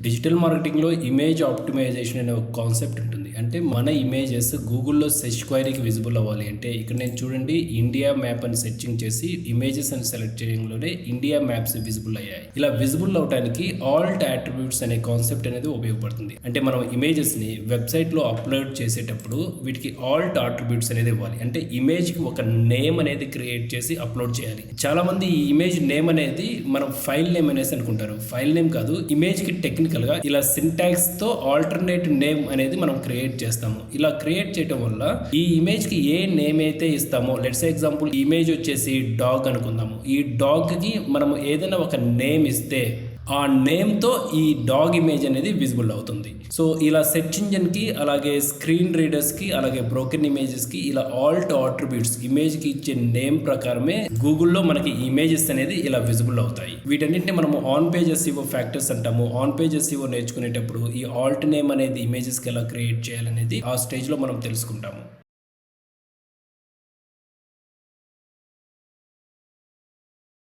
Digital మార్కెటింగ్‌లో image optimisation అనే ఒక concept ఉంటుంది. అంటే మన ఇమేజెస్ గూగుల్‌లో సెర్చ్ క్వెరీకి విజిబుల్ అవ్వాలి అంటే ఇక్కడ నేను చూడండి ఇండియా మ్యాప్ అని సెర్చింగ్ చేసి ఇమేజెస్ అని సెలెక్ట్ చేయడంలోనే ఇండియా మ్యాప్స్ విజిబుల్ అయ్యాయి. ఇలా విజిబుల్ అవ్వడానికి ఆల్ట్ అట్రిబ్యూట్స్ అనే కాన్సెప్ట్ అనేది ఉపయోగపడుతుంది. అంటే మనం ఇమేజెస్‌ని వెబ్‌సైట్‌లో అప్‌లోడ్ చేసేటప్పుడు వీటికి ఆల్ట్ అట్రిబ్యూట్స్ అనేది ఇవ్వాలి. అంటే ఇమేజ్‌కి ఒక నేమ్ అనేది క్రియేట్ చేసి అప్‌లోడ్ చేయాలి. చాలామంది ఈ ఇమేజ్ నేమ్ అనేది మనం ఫైల్ నేమ్ అనేసి అనుకుంటారు. ఫైల్ నేమ్ కాదు, ఇమేజ్‌కి టెక్నికల్‌గా ఇలా సింటాక్స్‌తో ఆల్టర్నేట్ నేమ్ అనేది మనం క్రియేట్ చేస్తాము. ఇలా క్రియేట్ చేయడం వల్ల ఈ ఇమేజ్‌కి ఏ నేమ్ అయితే ఇస్తామో, లెట్స్ ఎగ్జాంపుల్ ఇమేజ్ వచ్చేసి డాగ్ అనుకుందాము. ఈ డాగ్‌కి మనం ఏదైనా ఒక నేమ్ ఇస్తే ఆ నేమ్తో ఈ డాగ్ ఇమేజ్ అనేది విజిబుల్ అవుతుంది. సో ఇలా సెర్చ్ ఇంజిన్కి, అలాగే స్క్రీన్ రీడర్స్కి, అలాగే బ్రోకెన్ ఇమేజెస్కి ఇలా ఆల్ట్ అట్రిబ్యూట్స్ ఇమేజ్కి ఇచ్చే నేమ్ ప్రకారమే గూగుల్లో మనకి ఇమేజెస్ అనేది ఇలా విజిబుల్ అవుతాయి. వీటన్నిటిని మనము ఆన్ పేజ్ ఎస్ఈఓ ఫ్యాక్టర్స్ అంటాము. ఆన్ పేజ్ ఎస్ఈఓ నేర్చుకునేటప్పుడు ఈ ఆల్ట్ నేమ్ అనేది ఇమేజెస్కి ఎలా క్రియేట్ చేయాలనేది ఆ స్టేజ్లో మనం తెలుసుకుంటాము.